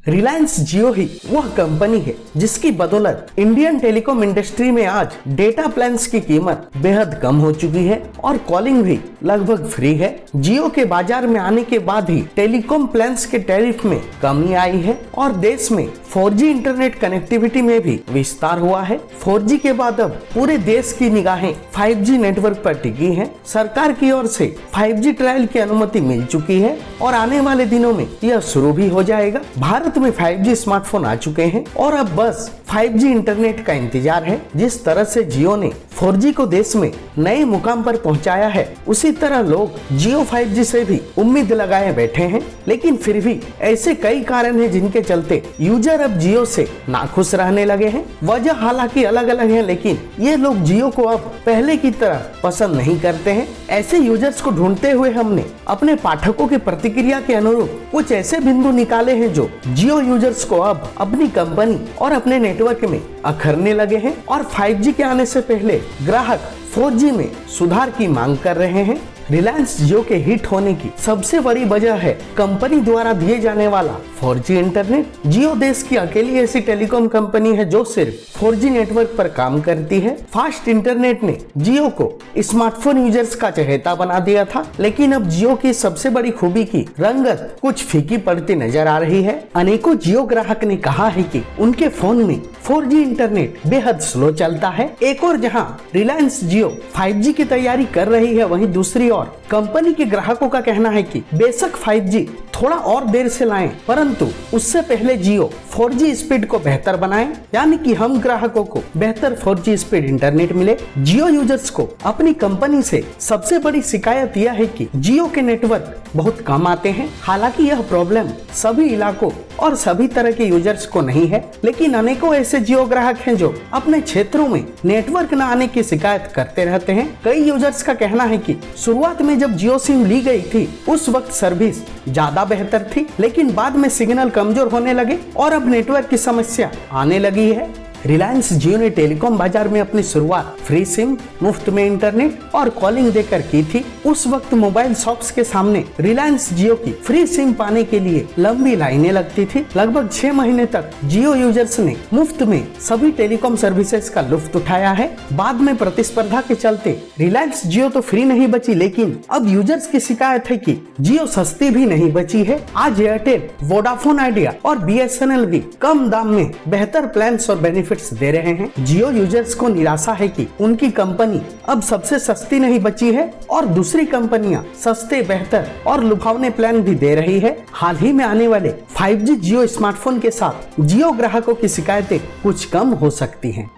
रिलायंस जियो ही वह कंपनी है जिसकी बदौलत इंडियन टेलीकॉम इंडस्ट्री में आज डेटा प्लान्स की कीमत बेहद कम हो चुकी है और कॉलिंग भी लगभग फ्री है। जियो के बाजार में आने के बाद ही टेलीकॉम प्लान्स के टैरिफ में कमी आई है और देश में 4G इंटरनेट कनेक्टिविटी में भी विस्तार हुआ है। 4G के बाद अब पूरे देश की निगाहें 5G नेटवर्क पर टिकी हैं। सरकार की ओर से 5G ट्रायल की अनुमति मिल चुकी है और आने वाले दिनों में यह शुरू भी हो जाएगा। भारत में 5G स्मार्टफोन आ चुके हैं और अब बस 5G इंटरनेट का इंतजार है। जिस तरह से जियो ने 4G को देश में नए मुकाम पर पहुंचाया है, उसी तरह लोग जियो 5G से भी उम्मीद लगाए बैठे हैं। लेकिन फिर भी ऐसे कई कारण हैं जिनके चलते यूजर अब जियो से नाखुश रहने लगे हैं। वजह हालांकि अलग अलग है, लेकिन ये लोग जियो को अब पहले की तरह पसंद नहीं करते हैं। ऐसे यूजर्स को ढूंढते हुए हमने अपने पाठकों की प्रतिक्रिया के अनुरूप कुछ ऐसे बिंदु निकाले हैं जो जियो यूजर्स को अब अपनी कंपनी और अपने नेटवर्क में अखरने लगे हैं और 5G के आने से पहले ग्राहक 4G में सुधार की मांग कर रहे हैं। रिलायंस जियो के हिट होने की सबसे बड़ी वजह है कंपनी द्वारा दिए जाने वाला 4G इंटरनेट। जियो देश की अकेली ऐसी टेलीकॉम कंपनी है जो सिर्फ 4G नेटवर्क पर काम करती है। फास्ट इंटरनेट ने जियो को स्मार्टफोन यूजर्स का चहेता बना दिया था, लेकिन अब जियो की सबसे बड़ी खूबी की रंगत कुछ फीकी पड़ती नजर आ रही है। अनेकों जियो ग्राहक ने कहा है कि उनके फोन में 4G इंटरनेट बेहद स्लो चलता है। एक और जहां रिलायंस जियो 5G की तैयारी कर रही है, वहीं दूसरी और कंपनी के ग्राहकों का कहना है कि बेशक 5G थोड़ा और देर से लाएं, परंतु उससे पहले जियो 4G स्पीड को बेहतर बनाएं, यानी कि हम ग्राहकों को बेहतर 4G स्पीड इंटरनेट मिले। जियो यूजर्स को अपनी कंपनी से सबसे बड़ी शिकायत यह है कि जियो के नेटवर्क बहुत कम आते हैं। हालांकि यह प्रॉब्लम सभी इलाकों और सभी तरह के यूजर्स को नहीं है, लेकिन अनेकों ऐसे जियो ग्राहक हैं जो अपने क्षेत्रों में नेटवर्क न आने की शिकायत करते रहते हैं। कई यूजर्स का कहना है कि शुरुआत में जब जियो सिम ली गई थी उस वक्त सर्विस ज्यादा बेहतर थी, लेकिन बाद में सिग्नल कमजोर होने लगे और अब नेटवर्क की समस्या आने लगी है। रिलायंस जियो ने टेलीकॉम बाजार में अपनी शुरुआत फ्री सिम, मुफ्त में इंटरनेट और कॉलिंग देकर की थी। उस वक्त मोबाइल शॉप्स के सामने रिलायंस जियो की फ्री सिम पाने के लिए लंबी लाइनें लगती थी। लगभग 6 महीने तक जियो यूजर्स ने मुफ्त में सभी टेलीकॉम सर्विसेज का लुत्फ उठाया है। बाद में प्रतिस्पर्धा के चलते रिलायंस जियो तो फ्री नहीं बची, लेकिन अब यूजर्स की शिकायत है कि जियो सस्ती भी नहीं बची है। आज एयरटेल, वोडाफोन आइडिया और BSNL भी कम दाम में बेहतर प्लान और बेनिफिट दे रहे हैं। जियो यूजर्स को निराशा है कि उनकी कंपनी अब सबसे सस्ती नहीं बची है और दूसरी कंपनियां सस्ते, बेहतर और लुभावने प्लान भी दे रही है। हाल ही में आने वाले 5G जियो स्मार्टफोन के साथ जियो ग्राहकों की शिकायतें कुछ कम हो सकती हैं।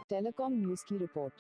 टेलीकॉम न्यूज की रिपोर्ट।